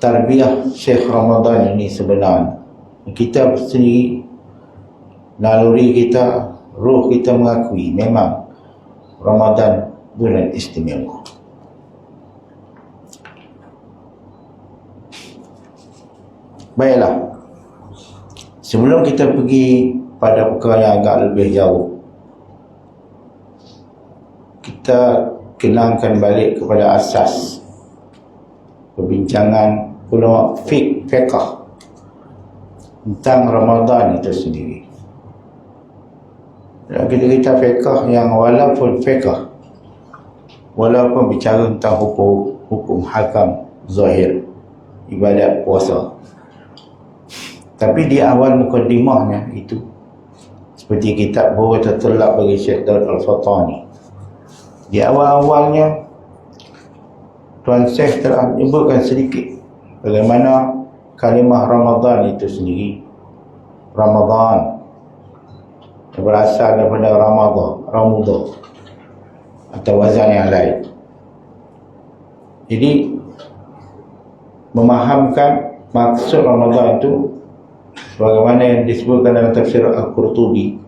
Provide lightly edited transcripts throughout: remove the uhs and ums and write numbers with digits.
tarbiyah Syekh Ramadan ini sebenarnya. Kita sendiri, naluri kita, ruh kita mengakui memang Ramadan bulan istimewa. Baiklah, sebelum kita pergi pada perkara yang agak lebih jauh, kita kenangkan balik kepada asas perbincangan ulama fiqh tentang Ramadan itu sendiri. Dan kita fiqh yang walaupun bicara tentang hukum hakam zahir ibadat puasa, tapi di awal mukadimahnya itu, seperti kitab Buhut Tatulab bagi Syekh Daud Al-Fatani, di awal-awalnya Tuan Syekh telah menyebutkan sedikit bagaimana kalimah Ramadan itu sendiri. Ramadan berasal daripada Ramadah atau wazan yang lain. Jadi memahamkan maksud Ramadan itu bagaimana yang disebutkan dalam tafsir Al-Qurtubi,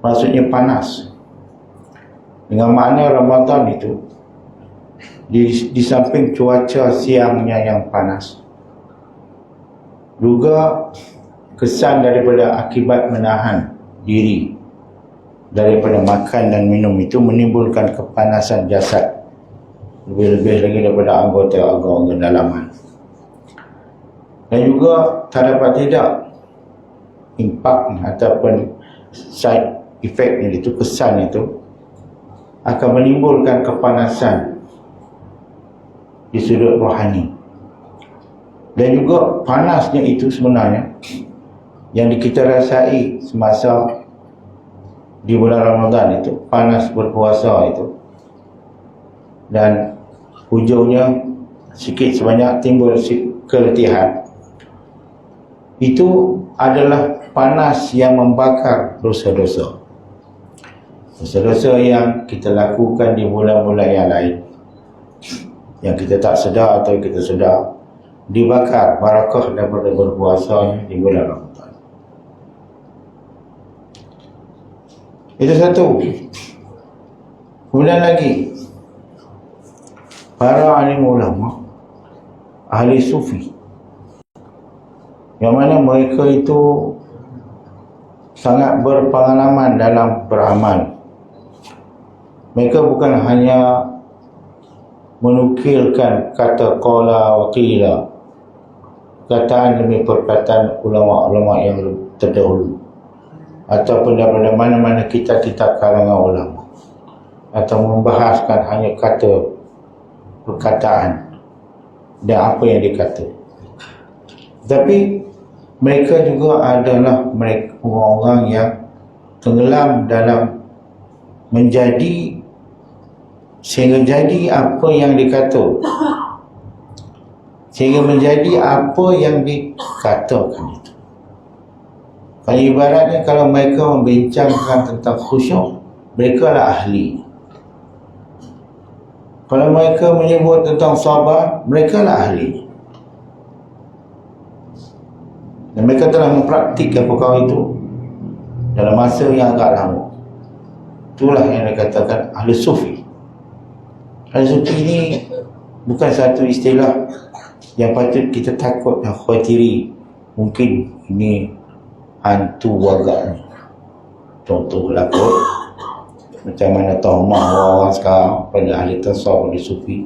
maksudnya panas. Dengan makna Ramadan itu di samping cuaca siangnya yang panas, juga kesan daripada akibat menahan diri daripada makan dan minum itu menimbulkan kepanasan jasad, lebih-lebih lagi daripada anggota-anggota dalaman. Dan juga tak dapat tidak impak ataupun side effect itu, kesan itu akan menimbulkan kepanasan di sudut rohani. Dan juga panasnya itu sebenarnya yang kita rasai semasa di bulan Ramadan itu, panas berpuasa itu, dan hujungnya sikit sebanyak timbul keletihan, itu adalah panas yang membakar dosa-dosa. Dosa-dosa yang kita lakukan di bulan-bulan yang lain, yang kita tak sedar atau kita sedar, dibakar barakah daripada berpuasanya di bulan Ramadan. Itu satu. Kemudian lagi, para alim ulama, ahli sufi, yang mana mereka itu sangat berpengalaman dalam beramal. Mereka bukan hanya menukilkan kata qala wa qila, perkataan demi perkataan ulama-ulama yang terdahulu, ataupun daripada mana-mana kitab-kitab kalangan ulama, atau membahaskan hanya kata perkataan dan apa yang dikata. Tapi mereka juga adalah mereka orang-orang yang tenggelam dalam menjadi, sehingga jadi apa yang dikata, sehingga menjadi apa yang dikatakan itu. Kalau ibaratnya kalau mereka membincangkan tentang khusyuk, mereka lah ahli. Kalau mereka menyebut tentang sabar, mereka lah ahli. Dan mereka telah mempraktikkan perkara itu dalam masa yang agak lama. Itulah yang dikatakan ahli sufi. Ahli sufi ini bukan satu istilah yang patut kita takut dan khawatiri. Mungkin ini hantu wagak ni. Contoh berlaku macam mana tahmah orang sekarang pada ahli tasawuf, ahli sufi,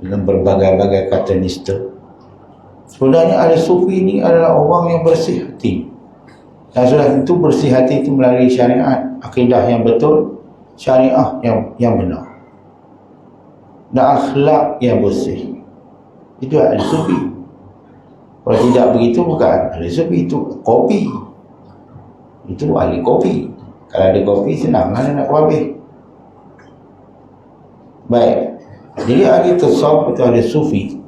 dalam berbagai-bagai kata nista. Sebenarnya ahli sufi ini adalah orang yang bersih hati. Dan sudah tentu bersih hati itu melalui syariat, akidah yang betul, syariah yang benar, dan akhlak yang bersih. Itu ahli sufi. Kalau tidak begitu, bukan ahli sufi, itu kopi. Itu ahli kopi. Kalau ada kopi, senang mana nak habis. Baik, jadi ahli tasawuf atau ahli sufi.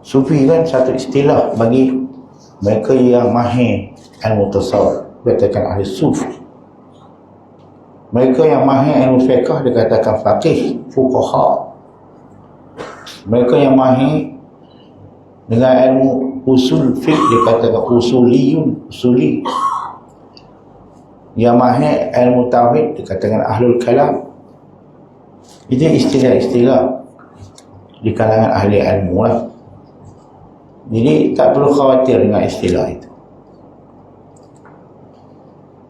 Sufi kan satu istilah bagi mereka yang mahir ilmu tasawuf, dikatakan ahli sufi. Mereka yang mahir ilmu fiqh dikatakan faqih, fuqaha. Mereka yang mahir dengan ilmu usul fiqh, dikatakan usuli. Yang mahir ilmu tauhid dikatakan ahlul kalam. Itu istilah-istilah di kalangan ahli ilmu lah. Jadi tak perlu khawatir dengan istilah itu.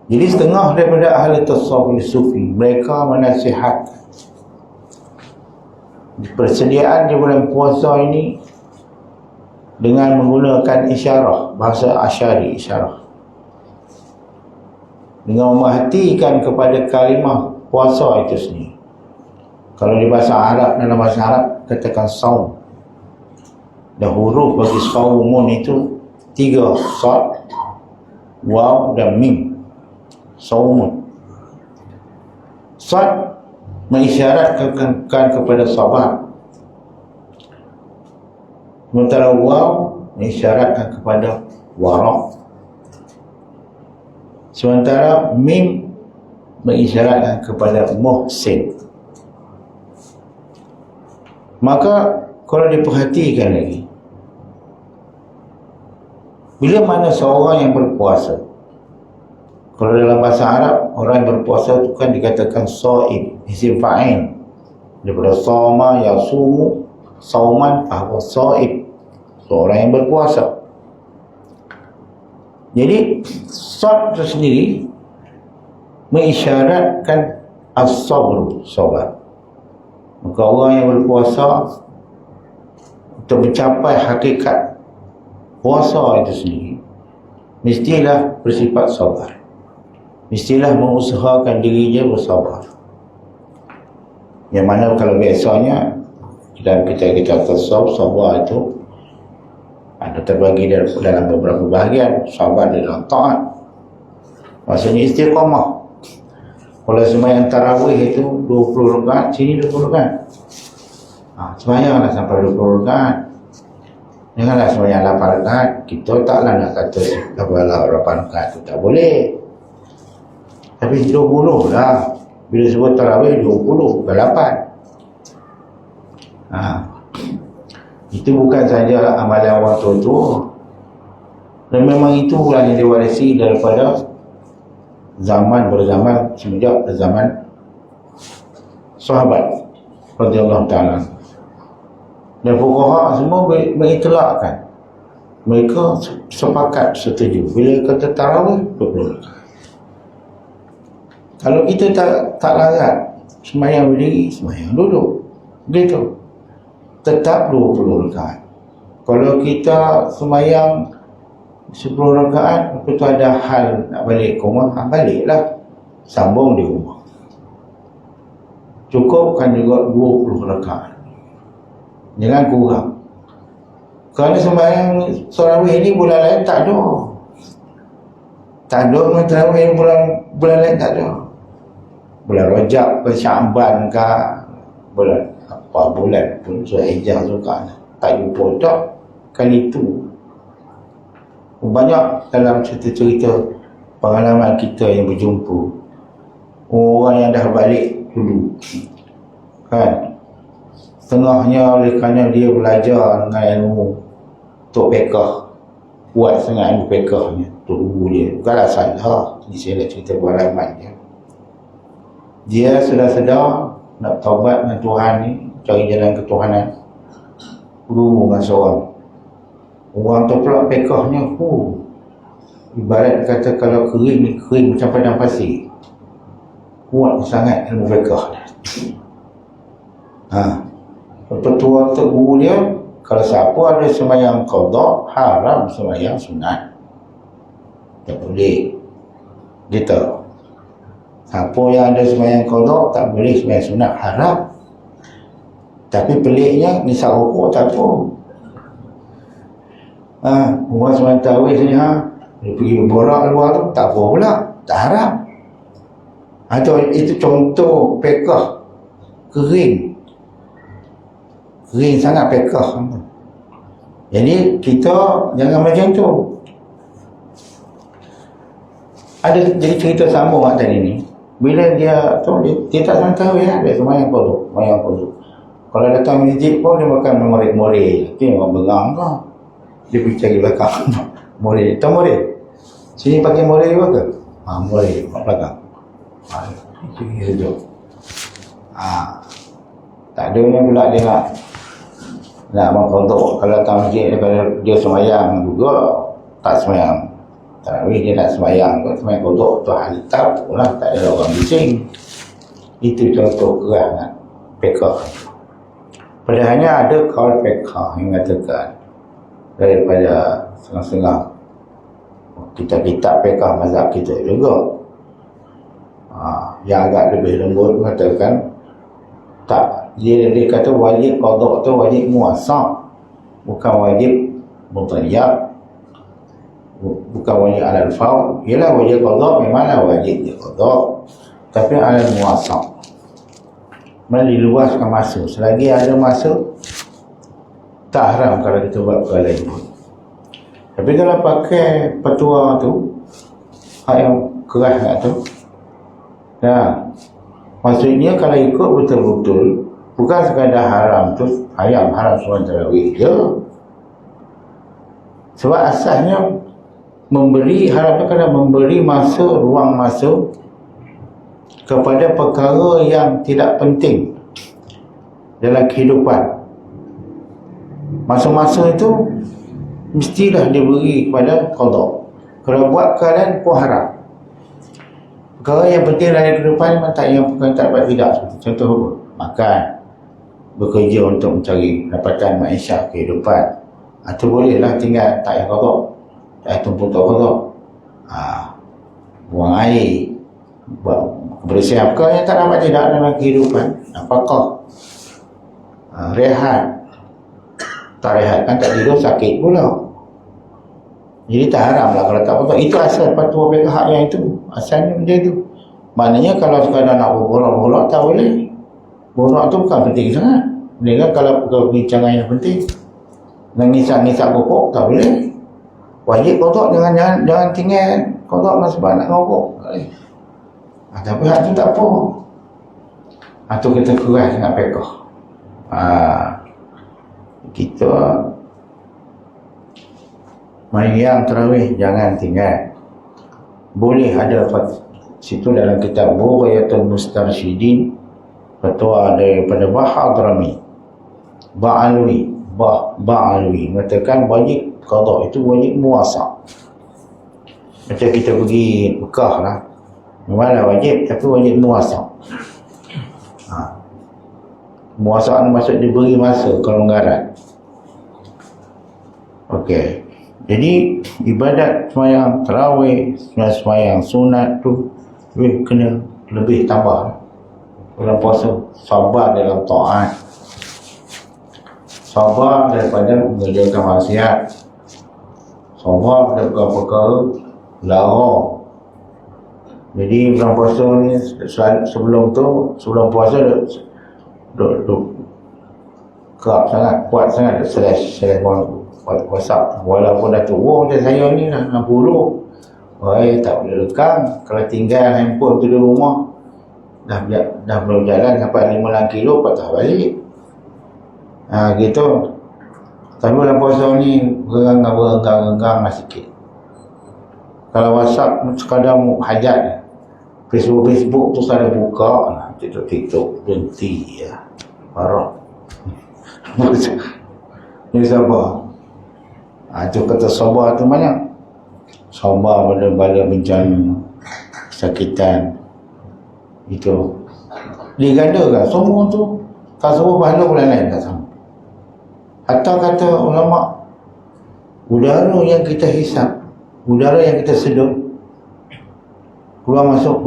Jadi setengah daripada ahli tasawuf sufi, mereka menasihat persediaan di bulan puasa ini dengan menggunakan isyarah, bahasa Asy'ari, isyarah, dengan memerhatikan kepada kalimah puasa itu sendiri. Kalau di bahasa Arab, dalam bahasa Arab katakan saum, dan huruf bagi saumun itu 3, sad, waw dan mim. Saumun. Sad mengisyaratkan kepada sabar, sementara waw mengisyaratkan kepada wara', sementara mim mengisyaratkan kepada muhsin. Maka kalau diperhatikan lagi, bila mana seorang yang berpuasa, kalau dalam bahasa Arab, orang yang berpuasa itu kan dikatakan shaim, isim fa'il daripada shoma yasumu, sauman fahuwa shaim, seorang yang berpuasa. Jadi sad itu sendiri mengisyaratkan as-sabr, sabar. Maka orang yang berpuasa untuk mencapai hakikat puasa itu sendiri, mestilah bersifat sabar, mestilah mengusahakan dirinya bersabar. Yang mana kalau biasanya dalam kita tasawuf, sabar itu ada terbagi dalam beberapa bahagian. Sabar dalam taat, maksudnya istiqamah. Kalau sembahyang tarawih itu 20 rakaat, sini 20 rakaat. Sembahyanglah sampai 20 rakaat. Janganlah sembahyang 8 rakaat. Kita taklah nak kata 8 rakaat itu tak boleh. Tapi 20 lah. Bila sebut tarawih 20 ke 8. Itu bukan saja amalan orang tua-tua. Dan memang itulah yang diwarisi daripada zaman berzaman semenjak zaman sahabat radhiyallahu ta'ala. Dan fuqaha semua mengitlakkan, mereka sepakat setuju bila kata tarawih 20 rakaat. Kalau kita tak larat sembahyang berdiri, sembahyang duduk, begitu, tetap 20 rakaat. Kalau kita sembahyang 10 rakaat, lepas tu ada hal nak balik ke rumah, baliklah, sambung di rumah. Cukupkan juga 20 rakaat, jangan kurang. Kerana sembahyang tarawih ini bulan lain tak ada. Tak ada tarawih bulan lain tak ada. Bulan Rajab ke Sya'ban ke bulan apa bulan pun Zulhijjah juga tak jumpa tak kali itu. Banyak dalam cerita-cerita pengalaman kita yang berjumpa orang yang dah balik dulu, kan, setengahnya oleh kerana dia belajar dengan ilmu Tok Pekah, kuat sangat ilmu Pekahnya, Tok dia, bukanlah salah, ini saya nak cerita pengalaman dia sudah sedar nak taubat dengan Tuhan ni, cari jalan ketuhanan, guru dengan seorang orang tu pula Pekahnya ibarat kata kalau kering ni kering macam padang pasir, kuat sangat ilmu Pekah. Petua tu guru dia, kalau siapa ada sembahyang qada, haram sembahyang sunat, tak boleh gitu. Siapa yang ada sembahyang qada tak boleh sembahyang sunat, haram. Tapi peliknya nisab rukuk tak apa. Orang sembahyang tarawih saja, dia pergi berborak luar tu tak apa pula, tak haram. Itu contoh Pekah kering sangat Pekah. Jadi kita jangan macam tu. Ada jadi cerita sambung tadi ni, bila dia tak sembahyang tarawih, dia sembahyang qada. Kalau datang masjid pun dia makan memori. Itu yang orang bengang lah. Dia pergi cari belakang. Mori. Tahu mori? Sini pakai mori juga ke? Mori. Kat belakang. Itu dia. Tak ada ni pula dia nak mengkontrol. Kalau datang masjid dia semayang juga. Tak semayang tarawih, dia nak semayang kodok tu hal hitam lah, tak ada orang bising. Itu contoh kerana fiqh. Padahalnya ada kaul fiqh yang mengatakan daripada setengah-setengah kitab-kitab fiqh mazhab kita juga yang agak lebih lembut mengatakan tak, dia kata wajib kodok tu wajib muasab, bukan wajib mutayyab, bukan wajib alal faul. Ialah wajib qada, memanglah wajib dia qada, tapi alal muasab, diluaskan masa. Selagi ada masa, tak haram kalau kita buat perkara lain pun. Tapi kalau pakai petua tu, yang keras kat tu, maksudnya kalau ikut betul-betul, bukan sekadar haram tu, haram semua tarawih je. Sebab asasnya memberi, harapnya kena memberi masa, ruang masa kepada perkara yang tidak penting dalam kehidupan. Masa-masa itu mestilah diberi kepada qada. Kalau buat keadaan pun haram. Perkara yang penting dalam kehidupan memang tak, yang bukan tak dapat tidak. Contoh apa? Makan, bekerja untuk mencari pendapatan maisha kehidupan. Itu bolehlah tinggal tak payah qada. Tumpuk kodok, buang air, buat kebersihan perkara yang tak dapat tidak dalam kehidupan. Apakah rehat, tak rehat kan tak tidur sakit pula. Jadi tak haram lah kalau tak kodok. Itu asal fatwa fiqh yang itu, asalnya macam itu. Maknanya kalau sekadar nak berborak-borak tak boleh. Borak tu bukan penting sangat. Dia kan kalau perbincangan yang penting, ngisap-ngisap pokok tak boleh. Wajib kodok, jangan tinggal kodok masa sebab nak ngokok. Tapi hak tu tak apa. Itu kita keras dengan fiqh. Kita mayang tarawih jangan tinggal. Boleh ada situ dalam kitab Bughayatul Mustarsyidin, fatwa daripada Bahadrami Ba'alwi mengatakan wajib qada itu wajib muasab. Macam kita pergi Mekah lah, memanglah wajib tapi wajib muasab. Muasab ni maksud diberi masa kelonggaran. Okey. Jadi ibadat sembahyang tarawih, sembahyang sunat tu kena lebih tambah dalam puasa. Sabar dalam taat, sabar daripada mengerjakan maksiat, sabar daripada perkara lara. Jadi bulan puasa ni sebelum puasa duk kerap sangat, kuat sangat slash WhatsApp. Walaupun dah tua macam saya ni dah 60, tak boleh lekang. Kalau tinggal handphone tu di rumah, dah belum jalan sampai 5 kilo patah balik. Gitu. Tapi bulan puasa ni berenggang sikit. Kalau WhatsApp sekadar hajat, Facebook tu sekadar buka, TikTok berhenti ya. Parah. Ini sabar. Itu kata sabar tu banyak. Sabar pada bencana, kesakitan. Itu digandakan semua tu. Tak semua pahala bulan lain tak sama. Atau kata ulama, udara yang kita hisap, udara yang kita seduh, keluar masuk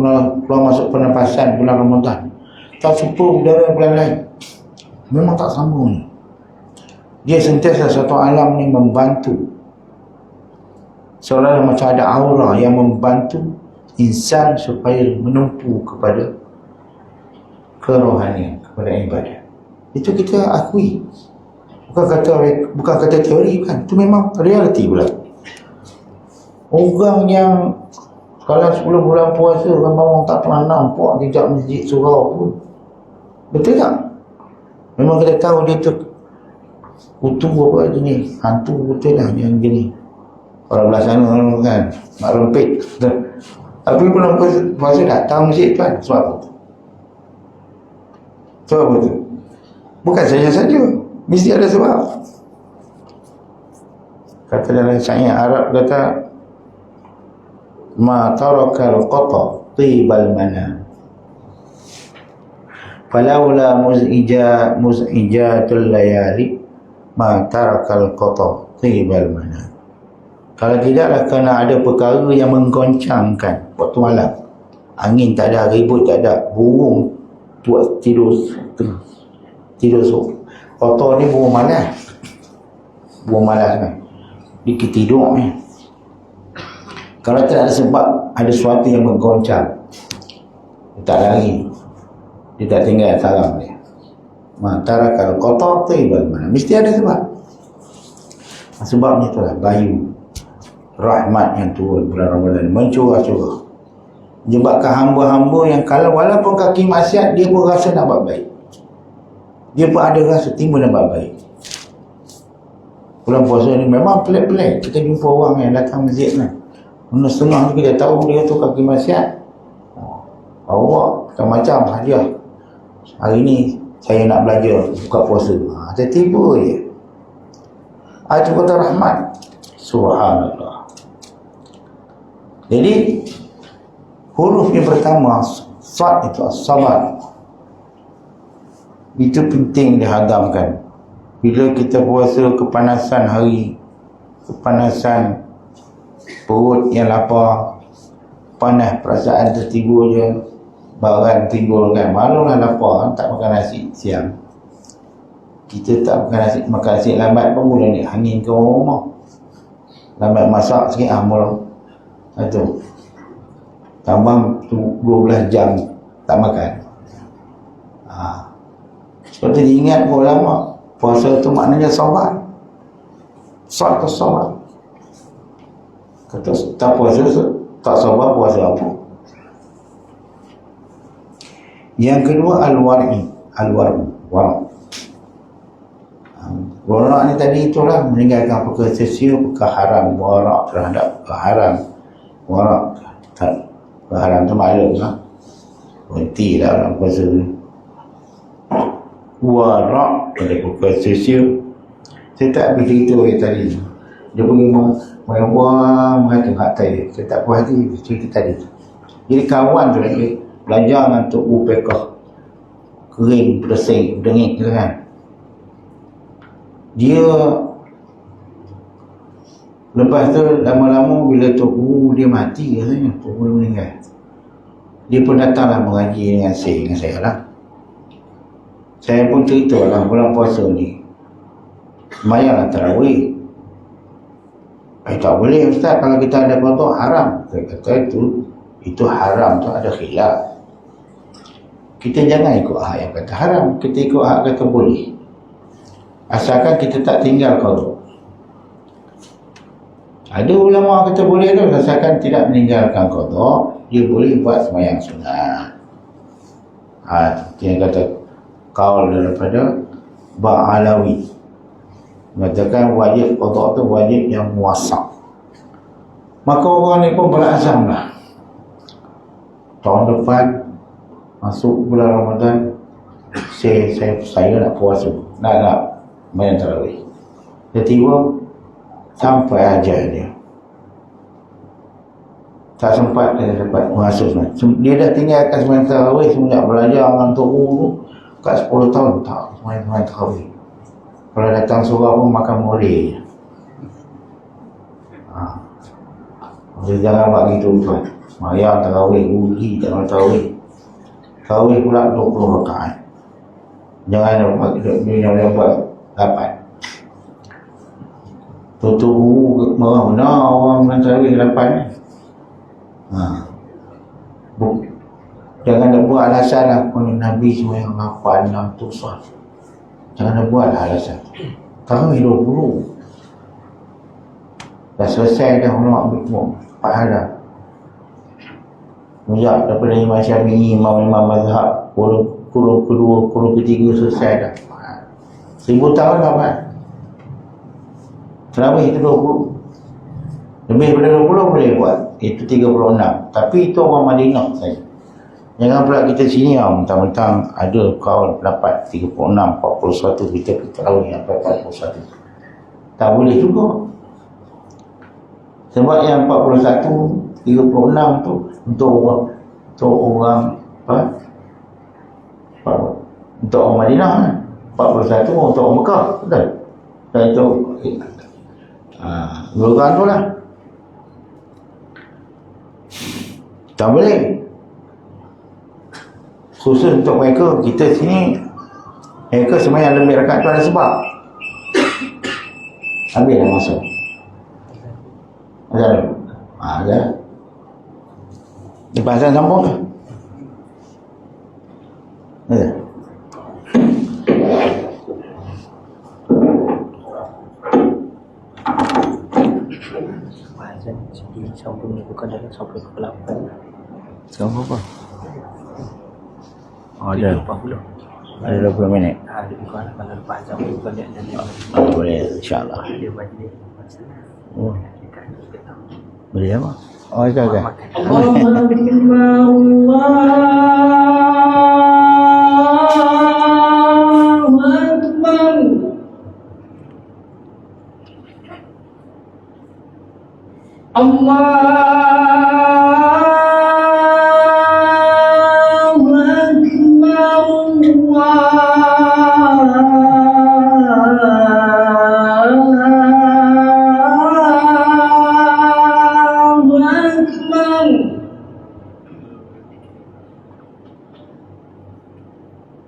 pernafasan bulan Ramadan, tak serupa udara bulan lain. Memang tak sambung. Dia sentiasa satu alam ni membantu, seolah-olah macam ada aura yang membantu insan supaya menumpu kepada kerohanian, kepada ibadah. Itu kita akui. Bukan kata teori kan. Itu memang realiti pula. Orang yang kalau 10 bulan puasa memang tak pernah nampak tidak masjid surau pun. Betul tak? Memang kita tahu dia tu kutu apa jenis, hantu betul lah yang jenis. Orang belah sana kan, mak rempit. Tapi belum puasa datang masjid tuan. Sebab apa tu? Sebab apa tu? Bukan saja, mesti ada sebab. Kata dalam syair Arab kata, ma tarakal qata tibal mana, falaula muzijatul layali ma tarakal qata tibal mana. Kalau tidaklah kerana ada perkara yang menggoncangkan waktu malam, angin tak ada, ribut tak ada, burung buat tidur qata ni burung malas kan, dia tidur ni. Kalau tak ada sebab, ada sesuatu yang menggoncang, dia tak lari, dia tak tinggal salam dia. Mantara kalau kotor tu bagaimana? Mesti ada sebab. Sebabnya itulah bayu rahmat yang turun bulan Ramadan mencurah-curah. Menyebabkan hamba-hamba yang kalau walaupun kaki maksiat, dia pun rasa nak buat baik. Dia pun ada rasa timbul nak buat baik. Bulan puasa ni memang pelik-pelik. Kita jumpa orang yang datang masjid kan, setengah tu kita tahu dia tu kaki maksiat, bawa macam-macam hadiah. Hari ni saya nak belajar buka puasa, tiba-tiba je. Itu kata rahmat. Subhanallah. Jadi huruf yang pertama sad itu as-sabar. Itu penting dihadamkan. Bila kita puasa, kepanasan hari, kepanasan perut yang lapar, panas perasaan tertidur je, baran timbul kan, malulah lapar, tak makan nasi siang. Kita tak makan nasi lambat pun mula ni angin ke rumah. Lambat masak sikit mula. Itu tambah 12 jam tak makan. Sebab tu diingat pun ulama, puasa tu maknanya sabar. Sabar. Kata tak puasa, tak sabar, puasa apa? Yang kedua al-war'i. Wara' ni tadi itulah meninggalkan perkara sia-sia, perkara haram. Wara' terhadap haram. Wara' haram tu maklum lah, berhenti lah dalam puasa ni. Wara' pada perkara sia-sia. Saya tak habis cerita tadi. Dia pergi buang hati dia. Saya tak puas hati cerita tadi. Jadi kawan tu lagi belajar dengan Tok UPK, kering, bersih, dengik tu kan. Dia lepas tu lama-lama bila Tok Guru dia mati katanya, Tok Guru meninggal, dia pun datanglah mengaji dengan saya lah. Saya pun cerita lah bulan puasa ni semayanglah tarawih. Tak boleh Ustaz, kalau kita ada kotor haram. Saya kata itu haram tu ada khilaf. Kita jangan ikut hak yang kata haram, kita ikut hak kata boleh. Asalkan kita tak tinggal qada. Ada ulama kata boleh tu, asalkan tidak meninggalkan qada, dia boleh buat sembahyang sunat. Dia kata kaul daripada Ba'alawi, mengatakan wajib qada tu wajib yang muassaq. Maka orang ni pun berazam lah, tahun depan masuk bulan Ramadan, saya nak puasa, nak main tarawih. Tiba-tiba sampai ajar dia, tak sempat dia dapat masuk. Dia dah tinggalkan sembahyang tarawih semenjak belajar dengan Tok Guru kat 10 tahun tak sembahyang tarawih. Kalau datang surau pun makan molek je. Dia jangan buat gitu tuan. Sembahyang tarawih, uji jangan tarawih. Tarawih pula 20 rakaat. Jangan buat 8. Tok Guru marah benar orang main tarawih 8 ni. Jangan nak buat alasan lah, kalau Nabi sembahyang 8 6 tu sah. Jangan nak buat alasan. Tarawih 20 dah selesai dah, ulama ambil pahala. Sejak daripada Imam Syafi'i, imam mazhab, kurung kedua, kurung ketiga selesai dah. 1000 tahun dapat. Selama itu 20. Lebih daripada 20 boleh buat. Itu 36. Tapi itu orang Madinah saja. Jangan pula kita sini mentang-mentang ada kaul dapat 36, 41, kita tahu ni apa 41. Tak boleh juga. Sebab yang 41, 36 tu untuk orang untuk orang Madinah. 41 untuk orang Mekah. Betul? Dan itu golongan tu lah. Tak boleh. Khusus untuk mereka, kita sini mereka sebenarnya lebih rakaat tu ada sebab. Habis dah masa. Ada. Di pasal sambung ke? Ada. Sambung ni bukan dalam sampai ke 8. Sambung apa? Ada Ada 40. Ada 20 minit. Lebih kurang kalau lepas jam bukan dia ada. Boleh, insyaAllah. Dia majlis. Oh. Boleh apa? Oh, itu kan?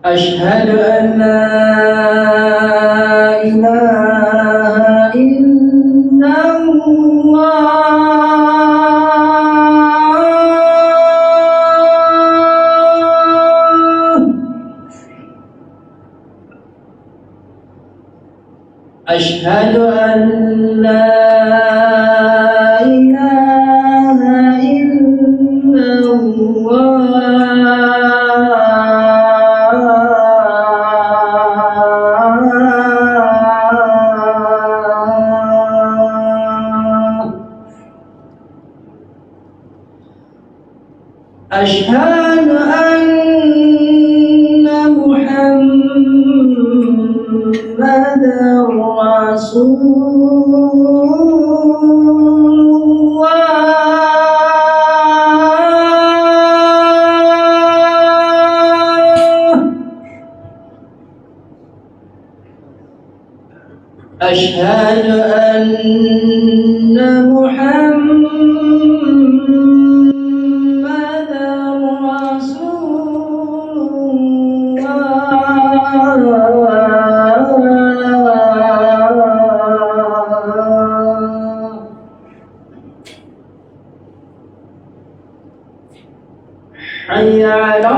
أشهد أن لا إله إلا الله أشهد أن لا إله إلا أشهد أن محمدًا رسول الله أشهد أن محمدًا رسول الله حي على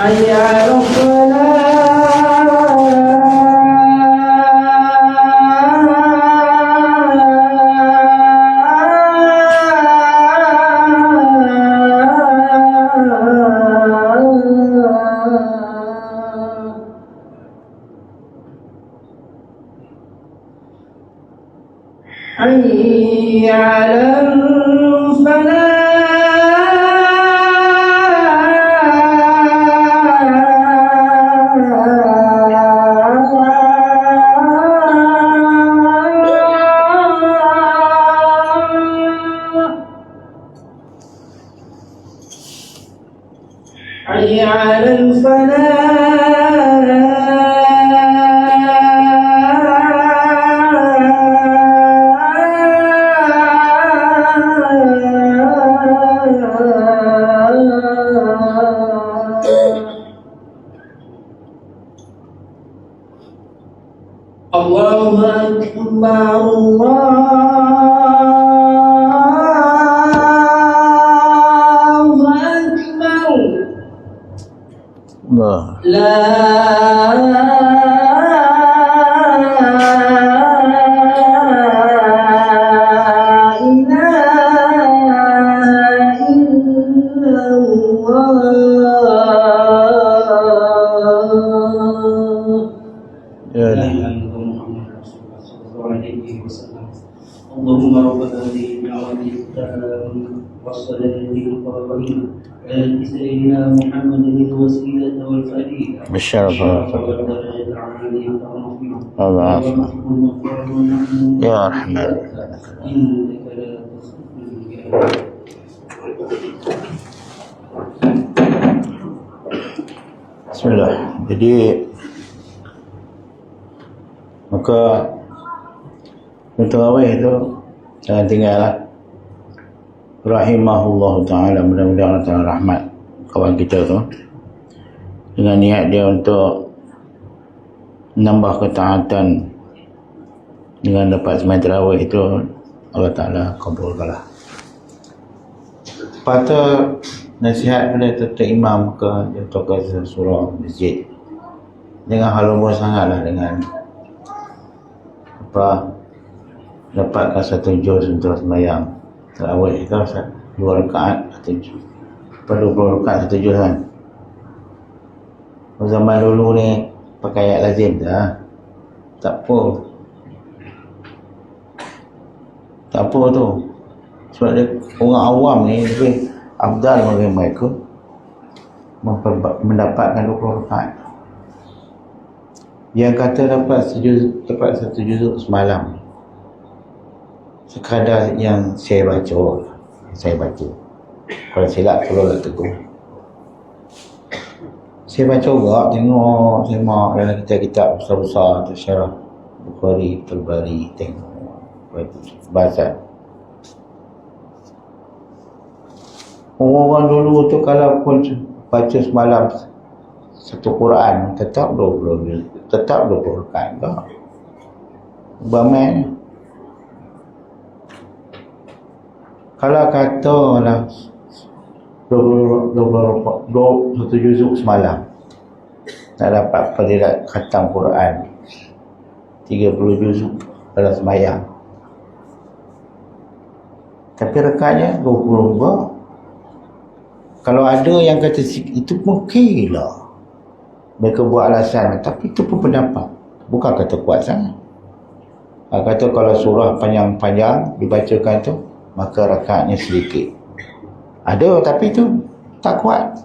حي على حي على حي على الله أكبر الله أكبر Allah. لا إله إلا الله Ya لا Allah. إله إلا الله محمد رسول الله صلى الله عليه وسلم اللهم رب هذه الدعوة التامة والصلاة القائمة آت سيدنا محمد الوسيلة والفضيلة Bisyaraf والدرجة العالية الرفيعة Allah. والمقبول المقرب Ya Rahman. إنك لا تخلف الميعاد Bismillah. Jadi maka tarawih itu jangan tinggal lah. Rahimahullah ta'ala, mudah-mudahan Allah ta'ala rahmat kawan kita tu dengan niat dia untuk menambah ketaatan dengan dapat sembahyang tarawih itu, Allah ta'ala kabulkanlah. Patut nasihat pada tuan imam ke atau ke surau masjid, jangan halumur sangatlah dengan apa dapatkan satu juz untuk sembahyang tarawih itu 2 rakaat atau 20 rakaat satu juz kan. Zaman dulu ni pakai ayat lazim dah, tak apa tu, sebab dia orang awam ni lebih afdal bagi mereka mendapatkan 20 rakaat. Yang kata dapat satu juzuk semalam, sekadar yang saya baca. Kalau silap tolonglah tegur. Saya baca juga, tengok dalam kitab-kitab besar-besar tu, Syarah Bukhari, Al-Bari, tengok bahasa. Orang dulu tu kalau pun baca semalam satu Quran tetap 20 rakaat tak. Bermain. Kalau katalah 21 juzuk semalam tak dapat fadilat khatam Quran 30 juzuk dalam sembahyang, tapi rakaatnya 20 juga. Kalau ada yang kata itu mungkin lah mereka buat alasan, tapi itu pun pendapat, bukan kata kuat sangat. Kata kalau surah panjang-panjang dibacakan tu maka rakaatnya sedikit. Ada, tapi itu tak kuat.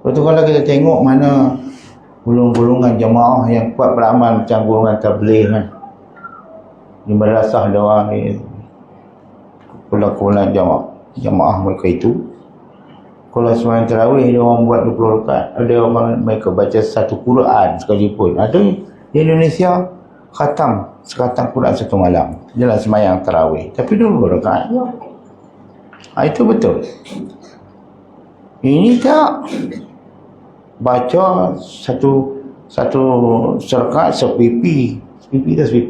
Lepas tu kalau kita tengok mana golongan jemaah yang kuat beramal macam golongan tabligh kan, di madrasah dia orang ni, kumpulan jemaah mereka itu, kalau sembahyang tarawih dia orang buat 20 rakaat, ada orang mereka baca satu Quran sekalipun. Ada di Indonesia khatam sekhatam Quran satu malam dalam sembahyang tarawih, tapi 20 rakaat. Itu betul. Ini tak baca satu rakaat sepipi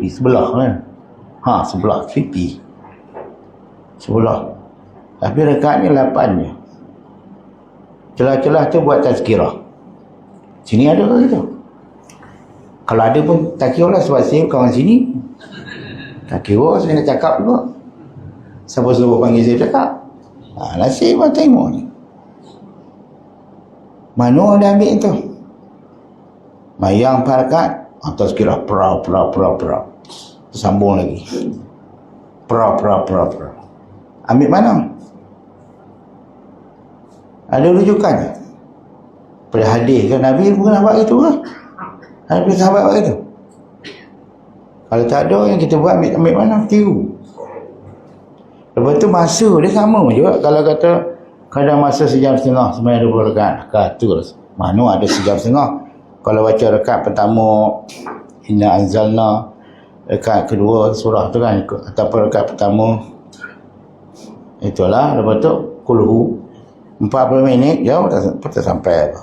sebelah kan. Sebelah pipi. Sebelah. Tapi rakaatnya 8 je. Celah-celah tu buat tazkirah. Sini ada ke gitu? Kalau ada pun tak kira lah, sebab saya kawan sini. Tak kira saya nak cakap juga. Siapa suruh panggil saya cakap? Nasib lah tengok ni. Mana ada ambil tu? Mayang 4 rakaat, tazkirah pra. Sambung lagi. Pra. Ambil mana? Ada rujukan pada hadis kan Nabi bukan buat itu kan? Ada sahabat buat itu. Kalau tak ada yang kita buat ambil mana? Tiru. Lepas tu masa dia sama juga. Kalau kata kadang masa sejam setengah sembahyang 20 rakaat, kata mana ada sejam setengah. Kalau baca rakaat pertama Inna anzalna, rakaat kedua surah tu kan, ataupun rakaat pertama itulah, lepas tu kulhu 40 minit jauh tak sampai apa.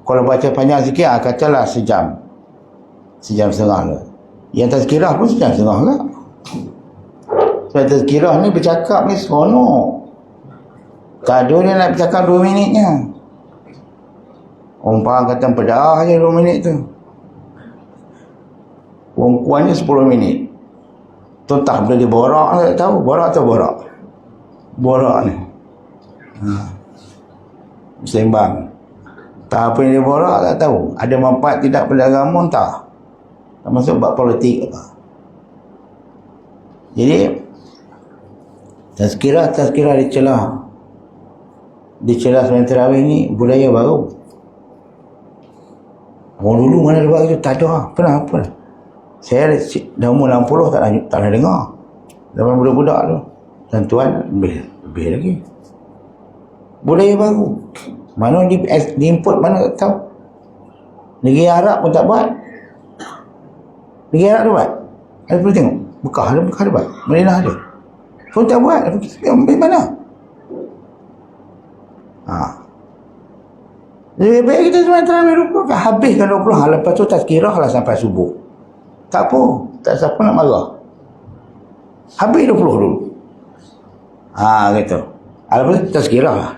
Kalau baca panjang sikit, katalah sejam setengah lah. Yang tazkirah pun sejam setengah lah. Sebab tazkirah ni bercakap ni seronok, Tak ada dia nak bercakap 2 minitnya. Orang kata pedah je 2 minit tu. Perempuannya 10 minit. Entah bila dia borak, tak tahu. Borak atau borak? Borak ni. Sembang. Tak apa yang dia borak, tak tahu. Ada manfaat tidak pada agama, tak. Tak masuk bab politik apa. Jadi, tazkirah dicela. Dicela sembahyang tarawih ni budaya baru. Orang dulu mana ada buat itu? Tak ada. Kenapa? Saya dah umur 60 tak nak dengar. Zaman budak-budak tu. Dan tuan lebih lagi. Budaya baru. Mana diimport mana tak tahu. Negeri Arab pun tak buat. Negeri Arab ada buat. Ada perlu tengok. Bekah ada buat. Madinah ada. Pun tak buat. Ambil mana? Lebih baik kita semua terawih 20. Habiskan 20. Lepas tu tazkirah lah sampai subuh. Tak apa. Tak siapa nak marah. Habis 20 dulu. Gitu. Lepas tu tazkirah lah.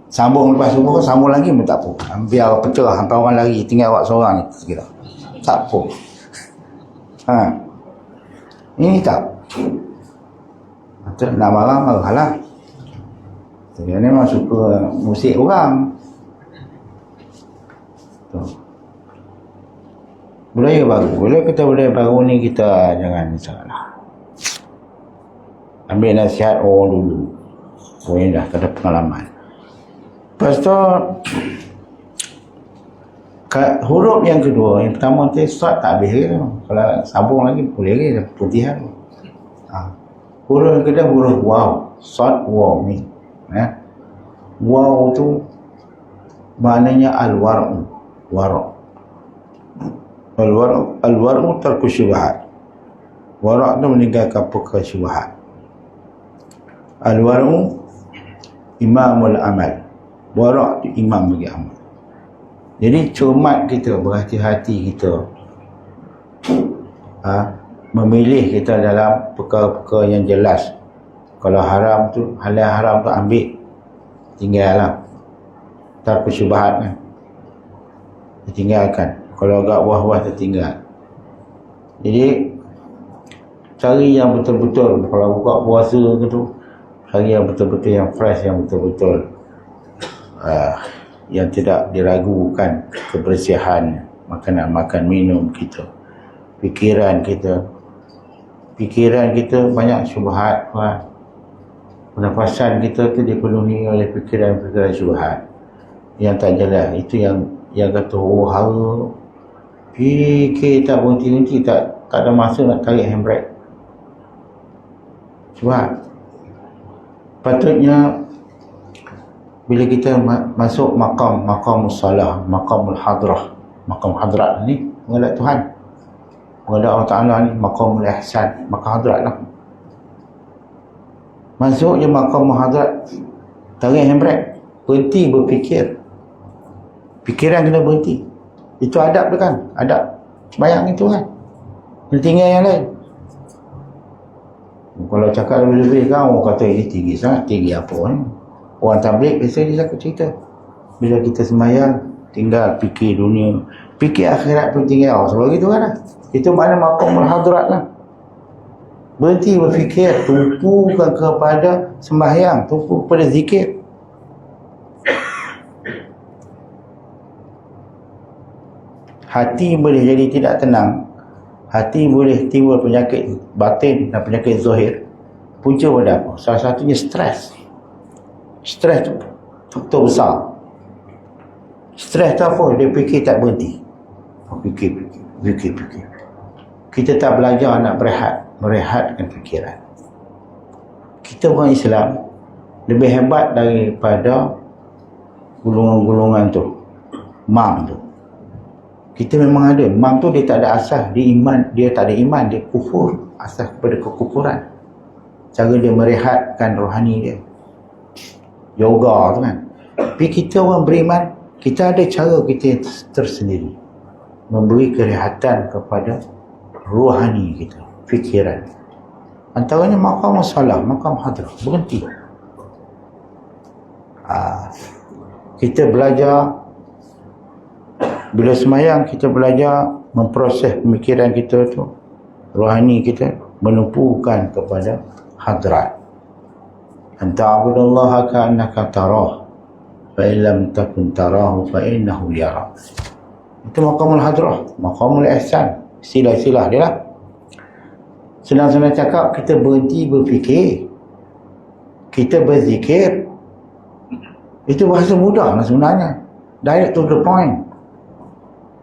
Sambung lepas subuh, sambung lagi pun tak apa. Biar pecah sampai orang lari. Tinggal awak seorang ni tazkirah. Tak apa. Ini tak. Nak marah lah. Dia ni memang suka musik orang. Budaya baru. Bila kita budaya baru ni, kita jangan salah. Ambil nasihat orang dulu. Orang yang dah ada pengalaman. Lepas tu, huruf yang kedua, yang pertama tu sad tak habis lagi. Kalau sambung lagi boleh lagi putihan. Huruf yang kedua huruf waw. Sad waw ni. Waw tu maknanya al-war'u. War'. Al-war'u tarku syubhat. War' tu meninggalkan perkara syubhat. Al-war'u imamul amal. War' tu imam bagi amal. Jadi cermat kita, berhati-hati kita memilih kita dalam perkara-perkara yang jelas. Kalau haram tu, halal haram tu ambil, tinggal lah. Tak syubhat kan, ditinggalkan. Kalau agak wah-wah tertinggal. Jadi cari yang betul-betul. Kalau buka puasa ke tu, cari yang betul-betul, yang fresh, yang betul-betul yang tidak diragukan kebersihan makanan, makan, minum kita, fikiran kita banyak syubhat. Pernafasan kita tu dipenuhi oleh fikiran-fikiran syubhat yang tak jelas. Itu yang kata hara, fikir tak berhenti-henti, tak ada masa nak tarik handbrake. Syubhat. Patutnya bila kita masuk maqam salah, maqamul hadrah, maqam hadrat ni menghadap Tuhan, menghadap Allah Ta'ala ni, maqamul ihsan, maqam hadrat lah. Masuk je maqam hadrat, tarik handbrake, berhenti berfikir. Fikiran kena berhenti. Itu adab tu kan, adab sembahyang itu kan. Kena tinggal yang lain. Kalau cakap lebih-lebih kan, orang kata ini tinggi sangat. Tinggi apa ni? Orang tabligh biasa dia cakap cerita. Bila kita sembahyang, tinggal fikir dunia, fikir akhirat pun tinggal. Sebab itu kan lah. Itu makna maqamul hadrat lah. Berhenti berfikir, tumpukan kepada sembahyang, tumpu kepada zikir. Hati boleh jadi tidak tenang. Hati boleh timbul penyakit batin dan penyakit zahir. Punca pada apa? Salah satunya stres. Stres tu faktor besar. Stres tu apa? Dia fikir tak berhenti. Fikir. Kita tak belajar nak merehatkan fikiran. Kita orang Islam lebih hebat daripada golongan-golongan tu. Mam tu. Kita memang ada. Mam tu dia tak ada asas. Dia tak ada iman. Dia kufur. Asas kepada kekufuran. Cara dia merehatkan rohani dia. Yoga tu kan. Tapi kita orang beriman, kita ada cara kita tersendiri. Memberi kerehatan kepada rohani kita. Fikiran. Antaranya maqam salah, maqam hadrah. Berhenti. Kita belajar, bila semayang kita belajar memproses pemikiran kita tu, rohani kita menumpukan kepada hadrat. Anta abudallaha ka'annaka tarah fa illam takun tarahu fa innahu yara. Itu maqamul hadrah, maqamul ihsan, istilah-istilah dia lah. Senang-senang cakap, kita berhenti berfikir, kita berzikir. Itu bahasa mudah lah sebenarnya, direct to the point.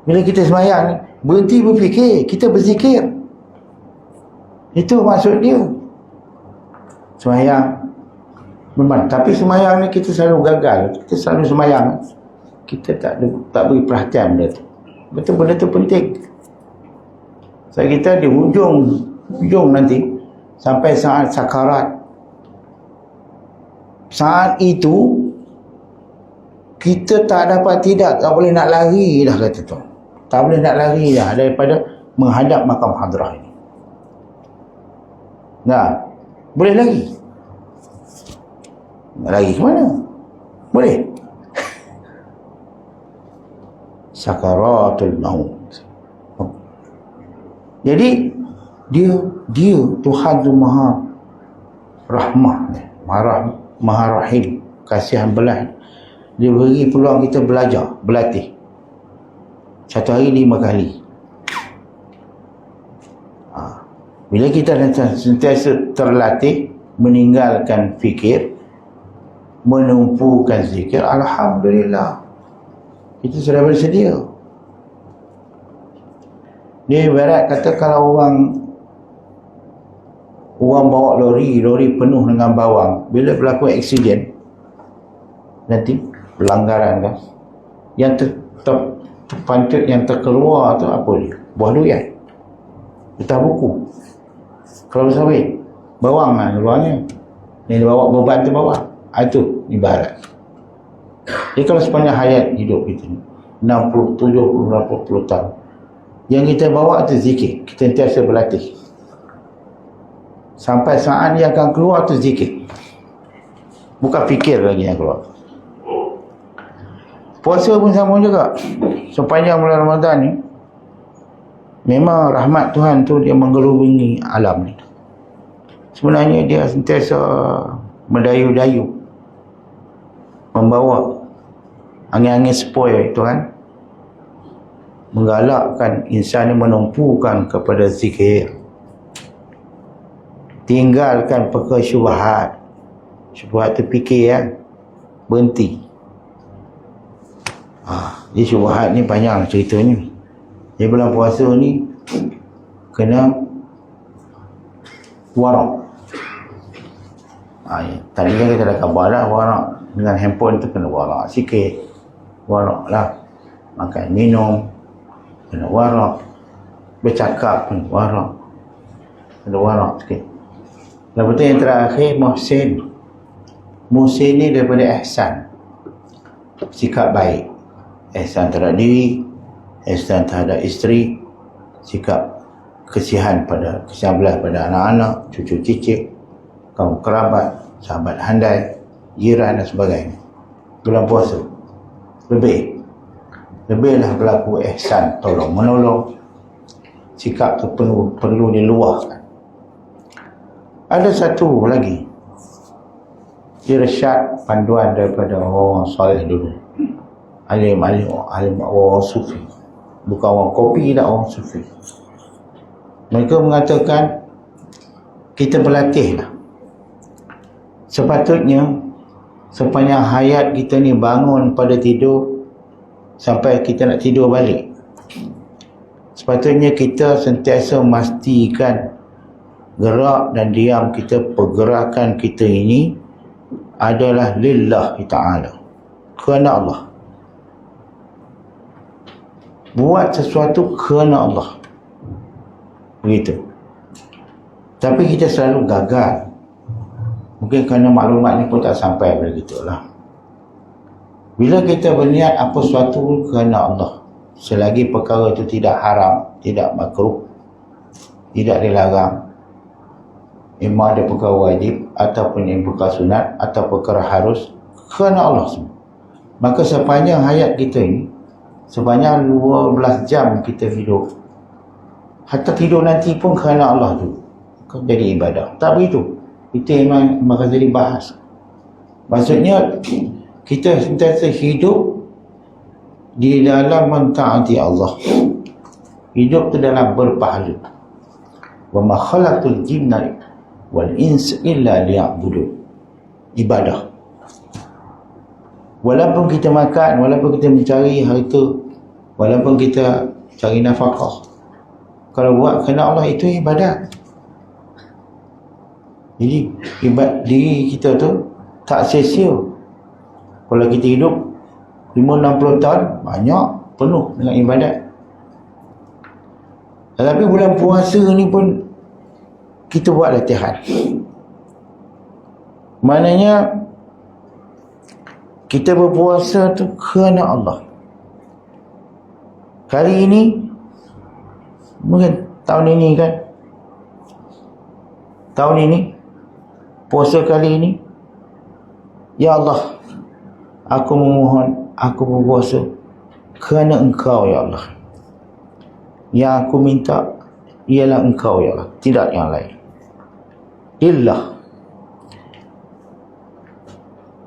Bila kita semayang, berhenti berfikir, kita berzikir. Itu maksud dia semayang. Memang, tapi semayang ni kita selalu gagal. Kita selalu semayang, kita tak beri perhatian benda tu. Betul, benda tu penting. Sebab kita di hujung nanti, sampai saat sakarat, saat itu kita tak dapat tak boleh nak lari dah, kata tu. Tak boleh nak lari dah daripada menghadap makam hadrah ini. Nah, boleh lagi. Nak lari ke mana? Boleh. Sakaratul maut. Jadi dia Tuhan tu maha rahmah, maha rahim, kasihan belas. Dia beri peluang kita belajar, berlatih. Satu hari 5 kali. Bila kita sentiasa terlatih, meninggalkan fikir, menumpukan zikir, alhamdulillah, kita sudah bersedia. Dia ibarat kata kalau orang bawa lori penuh dengan bawang, bila berlaku aksiden nanti pelanggaran kan, yang terpancit, yang terkeluar tu apa dia? Buah durian, getah buku, kelapa sawit, bawang lah keluarnya. Yang dia bawa beban tu bawah. Itu ibarat. Jadi kalau sepanjang hayat hidup kita ni 60, 70, 80 tahun, yang kita bawa tu zikir. Kita sentiasa berlatih. Sampai saat dia akan keluar tu zikir. Bukan fikir lagi yang keluar. Puasa pun sama juga. Sepanjang bulan Ramadan ni, memang rahmat Tuhan tu dia menggelubungi alam ni. Sebenarnya dia sentiasa mendayu-dayu, membawa angin-angin sepoi Tuhan, menggalakkan insan ini menumpukan kepada zikir, tinggalkan perkara syubhat. Syubhat tu fikir ya, berhenti. Jadi syubhat ni panjang cerita ni. Jadi bulan puasa ni kena warak. Tadi kan kita dah khabar dah, warak dengan handphone tu kena warak sikit. Warak lah. Makan minum kena warak, bercakap pun warak, kena warak sikit. Lepas tu yang terakhir, muhsin. Muhsin ni daripada ihsan, sikap baik. Ihsan terhadap diri, ihsan terhadap isteri, sikap kesihan belas pada anak-anak, cucu cicit, kaum kerabat, sahabat handai, jiran dan sebagainya. Bulan puasa lebihlah berlaku ihsan, tolong menolong. Sikap tu perlu diluahkan. Ada satu lagi irsyad, panduan daripada orang soleh dulu, alim orang sufi, bukan orang kopi, tak, orang sufi. Mereka mengatakan kita berlatihlah. Sepatutnya sepanjang hayat kita ni, bangun pada tidur sampai kita nak tidur balik, sepatutnya kita sentiasa memastikan gerak dan diam kita, pergerakan kita ini adalah lillahi ta'ala, kerana Allah. Buat sesuatu kerana Allah, begitu. Tapi kita selalu gagal. Mungkin kerana maklumat ni pun tak sampai pada kita lah. Bila kita berniat apa sesuatu kerana Allah, selagi perkara itu tidak haram, tidak makruh, tidak dilarang, imam ada perkara wajib ataupun yang perkara sunat atau perkara harus, kerana Allah semua. Maka sepanjang hayat kita ini, sepanjang 12 jam kita hidup, hatta tidur nanti pun kerana Allah tu, jadi ibadah. Tak begitu. Itu memang Ghazali bahas. Maksudnya kita sentiasa hidup di dalam mentaati Allah, hidup tu dalam berpahala. Wa ma khalaqtul jinna wal insa illa liya'budun. Ibadah. Walaupun kita makan, walaupun kita mencari harta, walaupun kita cari nafkah, kalau buat kerana Allah itu ibadat. Jadi diri kita tu tak sia-sia. Kalau kita hidup 50-60 tahun, banyak, penuh dengan ibadat. Tetapi bulan puasa ni pun kita buat latihan. Maknanya kita berpuasa tu kerana Allah. Kali ini, mungkin tahun ini kan, tahun ini, puasa kali ini, ya Allah, aku memohon, aku berpuasa kerana Engkau ya Allah. Yang aku minta ialah Engkau ya Allah, tidak yang lain. Lillah.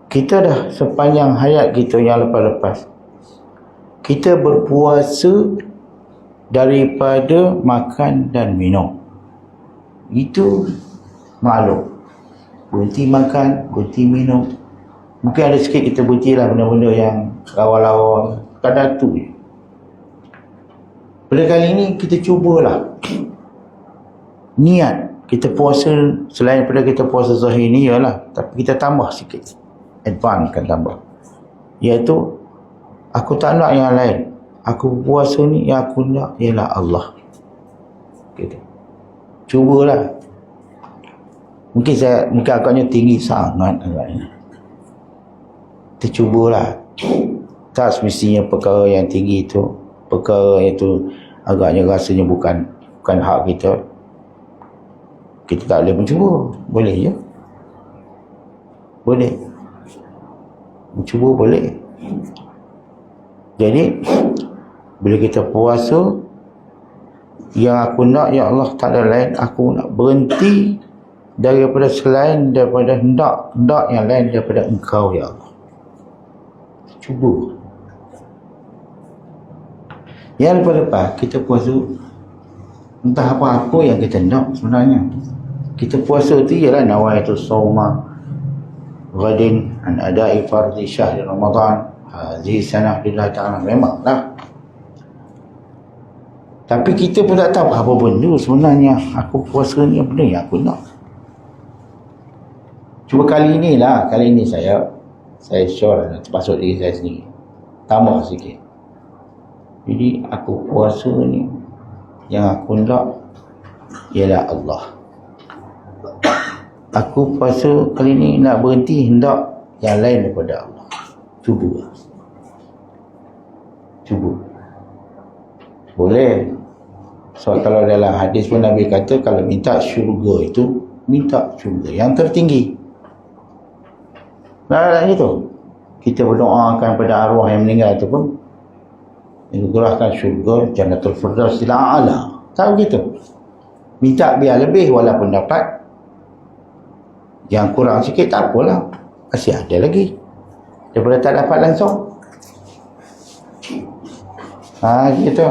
Kita dah sepanjang hayat kita yang lepas-lepas, kita berpuasa daripada makan dan minum. Itu maklum. Berhenti makan, berhenti minum. Mungkin ada sikit kita berhenti lah benda-benda yang lawa-lawa, kadar tu je. Pada kali ini kita cubalah niat kita puasa, selain daripada kita puasa zahir ni ialah, tapi kita tambah sikit, advance kan tambah, iaitu aku tak nak yang lain, aku puasa ni yang aku nak ialah Allah gitu. Cubalah. Mungkin agaknya tinggi sangat agaknya. Kita cubalah. Tak semestinya perkara yang tinggi itu, perkara itu agaknya rasanya bukan hak kita, kita tak boleh mencuba. Boleh je, boleh mencuba, boleh. Jadi bila kita puasa, yang aku nak ya Allah tak ada lain, aku nak berhenti daripada selain daripada hendak yang lain daripada Engkau ya Allah. Cuba. Yang lepas-lepas kita puasa, entah apa-apa yang kita nak sebenarnya. Kita puasa tu ialah nawaitu sawma ghadin an ada'i fardhi syahr Ramadan hadhihi sanah lillahi ta'ala. Memanglah. Tapi kita pun tak tahu apa benda sebenarnya. Aku puasa ni apa benda yang aku nak. Cuba kali ni saya sure nak terpasuk diri saya sendiri, tambah sikit. Jadi aku puasa ni yang aku nak ialah Allah. Aku puasa kali ni nak berhenti hendak yang lain daripada Allah. Cuba. Boleh. So kalau dalam hadis pun Nabi kata, kalau minta syurga itu, minta syurga yang tertinggi. Nah, gitu. Kita berdoakan pada arwah yang meninggal itu pun, gerahkan syurga Jannatul Firdausil A'la. Tak begitu. Minta biar lebih walaupun dapat. Yang kurang sikit tak apalah, masih ada lagi daripada tak dapat langsung. Gitu.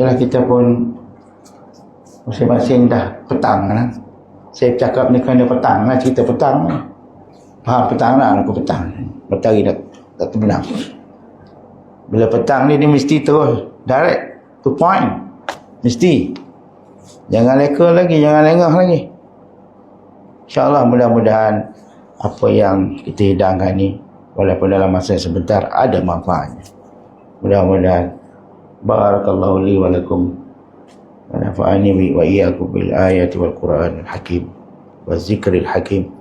Yalah, kita pun masing-masing dah petang lah. Saya cakap ni kerana petang lah, cerita petang lah. Faham petang lah, aku petang. Matahari dah terbenam. Bila petang ni dia mesti terus direct to point. Mesti. Jangan leka lagi, jangan lengah lagi. InsyaAllah mudah-mudahan apa yang kita hidangkan ni, walaupun dalam masa yang sebentar, ada manfaatnya. Mudah-mudahan. Barakallahu li wa lakum wa nafa'ani wa iyyakum bil ayati wal Qur'anil hakim wa zikril hakim.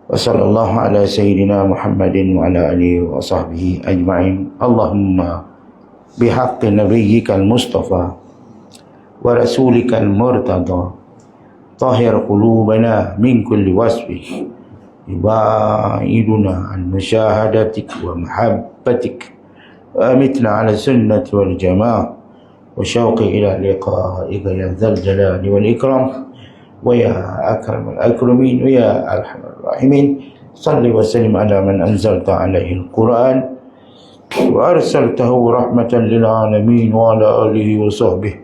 Wa sallallahu ala sayyidina Muhammadin wa ala alihi wa sahbihi ajma'in. Allahumma bihaqqi nabiyyikal mustafa wa rasulikal murtada tahhir qulubana min kulli wasfi يباعدنا عن مشاهدتك ومحبتك، وأمتنا على السنة والجماعة وشوقي إلى لقائك يا ذا الجلال والإكرام ويا أكرم الأكرمين ويا أرحم الراحمين. صل وسلم على من أنزلت عليه القرآن وأرسلته رحمة للعالمين وعلى آله وصحبه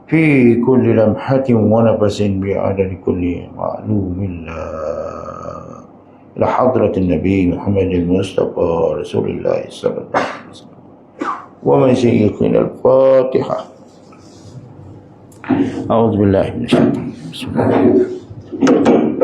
في كل لمحة ونفس بعدد كل معلوم لحضرة النبي محمد المصطفى رسول الله صلى الله عليه وسلم ومشايخنا الفاتحة. أعوذ بالله من الشيطان. بسم الله.